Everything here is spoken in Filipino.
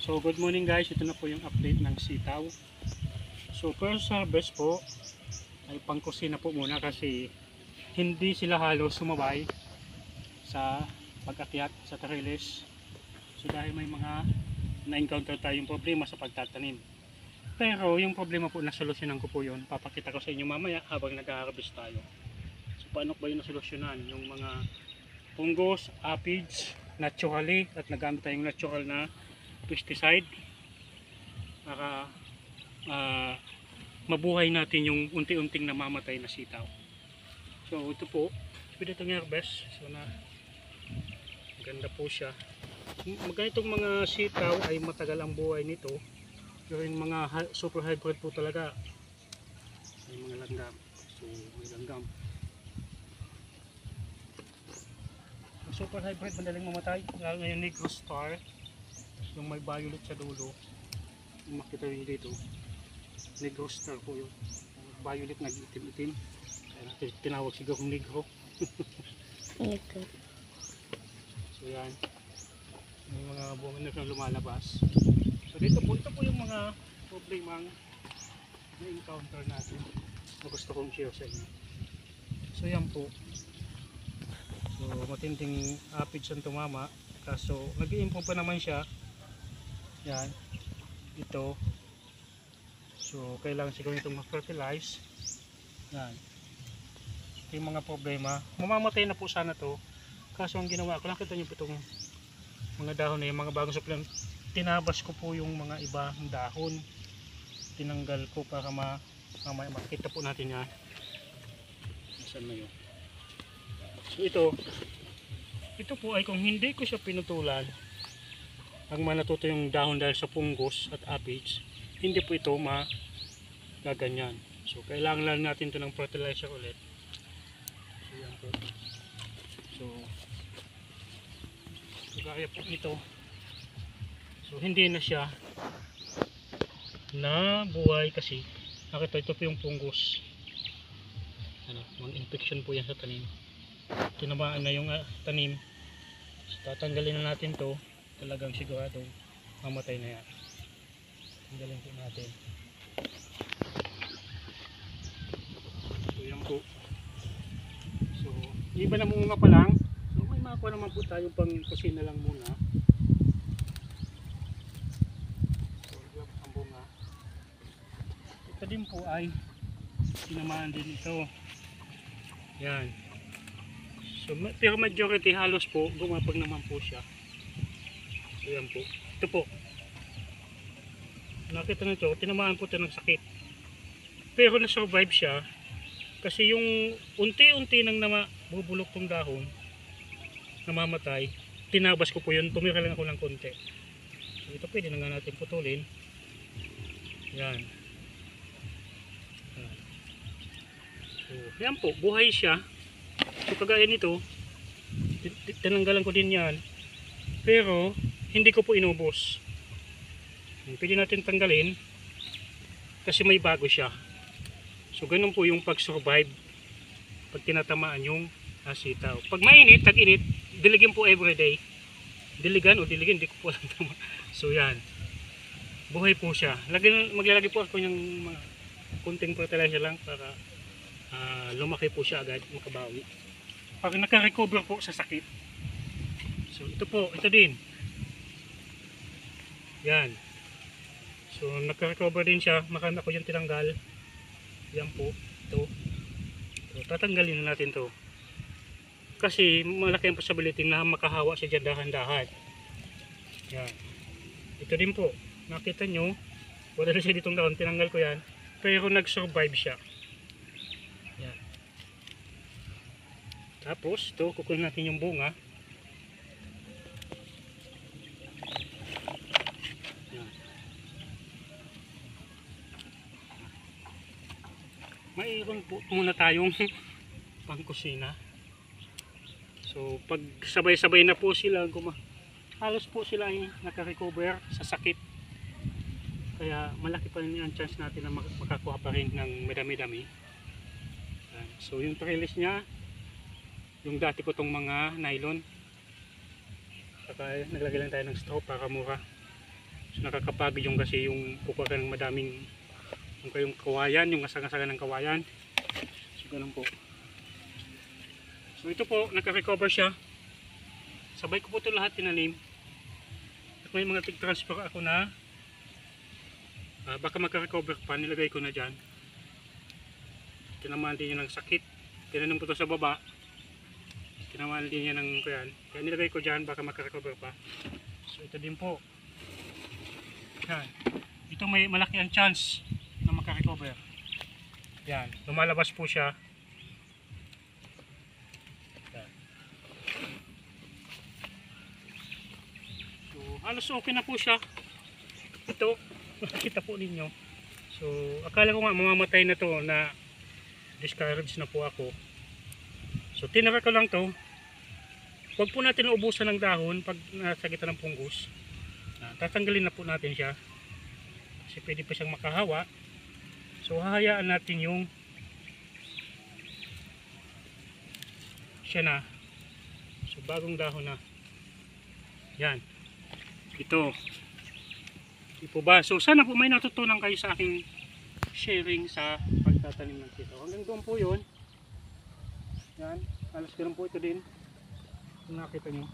So good morning guys, ito na po yung update ng sitaw. So first harvest po ay pangkusina po muna kasi hindi sila halos sumabay sa pag-akyat sa trellis. So dahil may mga na-encounter tayong problema sa pagtatanim. Pero yung problema po nasolusyonan ko po yun. Papakita ko sa inyo mamaya habang nag-harvest tayo. So paano ba yung nasolusyonan? Yung mga fungus, aphids, naturally at nagamit tayong natural na pesticide para mabuhay natin yung unti-unting namamatay na sitaw. So ito po, pwede itong harvest. So maganda po siya. Ganitong mga sitaw ay matagal ang buhay nito. Pero yung mga super hybrid po talaga may mga langgam. So may langgam. Super hybrid madaling mamatay. Lalo na yung Negro Star, yung may violet sa dulo. Yung makita nyo dito, Negro Star po yun. Violet na itim-itim. Tinawag siguro kong negro. So yan, may mga bunga na lumalabas. So dito po, ito po yung mga problemang na-encounter natin na gusto kong share sa inyo. So yan po. So matinding aphids ang tumama. Kaso nag-i-improve pa naman siya. Yan. Ito. So kailangan siguro itong ma-fertilize. Yan. Ito yung mga problema. Mamamatay na po sana to. Kaso ang ginawa ko, nakita nyo po itong mga dahon na yung mga bagong supplement. Tinabas ko po yung mga ibang dahon. Tinanggal ko para mamaya makita po natin yan. Nasaan na yun? So ito po ay kung hindi ko siya pinutulan, ang manatuto yung dahon dahil sa fungus at aphids, hindi po ito magaganyan. So kailangan lang natin ito ng fertilizer ulit. So yan po. So kaya po ito. So hindi na siya na buhay kasi nakita ito po yung fungus. Mga infection po yan sa tanim. Tinamaan na yung tanim. So tatanggalin na natin to. Talagang sigurado mamatay na yan. Tanggalin po natin. So yan po. So iba na munga pa lang. So may makakuha naman po tayo pang kusina lang muna. So ang bunga. Ito din po ay tinamaan din ito. Yan. So, pero majority halos po gumapag naman po siya. So yan po. Ito po. Nakita nyo ito, tinamaan po ito ng sakit. Pero na-survive siya kasi yung unti-unti nang bubulok tong dahon, namamatay, tinabas ko po yun, tumira lang ako ng konti. So ito pwede na nga natin putulin. Yan. So yan po, buhay siya. So kagaya nito, tinanggalan ko din yan, pero hindi ko po inubos. Pwede natin tanggalin kasi may bago siya. So ganun po yung pag-survive pag tinatamaan yung sitaw. Pag mainit, tag-init, diligin po everyday. Diligan o diligin, hindi ko po alam tama. So yan, buhay po siya. Maglalagay po ako ng mga kunting fertilizer lang para lumaki po siya agad, makabawi. Pag naka-recover po sa sakit. So ito po, ito din. Yan. So naka-recover din siya, makana ko yung tinanggal. Yan po, ito. So tatanggalin na natin to. Kasi malaki ang possibility na makahawa siya dyan dahan-dahan. Yan. Ito din po, nakita nyo, wala na siya ditong daon, tinanggal ko yan. Pero nag-survive siya. Yan. Tapos ito, kukunin natin yung bunga. Yan. Mayroon po muna tayong pangkusina. So pag sabay-sabay na po sila halos po sila ay naka-recover sa sakit. Kaya malaki pa rin ang chance natin na makakuha pa rin ng medami-dami. So yung trellis niya, yung dati ko tong mga nylon, saka naglagay lang tayo ng straw para mura. So nakakapagod yung kasi yung kukuha ka ng madaming yung kawayan, yung asang-asangan ng kawayan. So ganun po. So ito po, naka-recover siya. Sabay ko po ito lahat tinanim. At may mga tig-transfer ako na baka maka-recover pa, nilagay ko na dyan. Tinamaan din niya ng sakit. Tinanim ko ito sa baba. Tinamaan din niya ng kuyan. Kaya nilagay ko dyan, baka maka-recover pa. So ito din po. Yan. Ito may malaki ang chance na maka-recover. Yan. Lumalabas po siya. Yan. So halos okay na po siya. Ito. Makikita po ninyo. So akala ko nga mamamatay na to, na discouraged na po ako. So tinara ko lang to. Huwag po natin ubusan ng dahon pag nasa gitna ng punggos. Tatanggalin na po natin siya. Kasi pwede pa siyang makahawa. So hahayaan natin yung siya na. So bagong dahon na. Yan. Ito. Ito ba? So sana po may natutunan kayo sa aking sharing sa pagtatanim ng sitaw. Hanggang doon po yun. Yan. Alas ganun po ito din. Kung nakita nyo.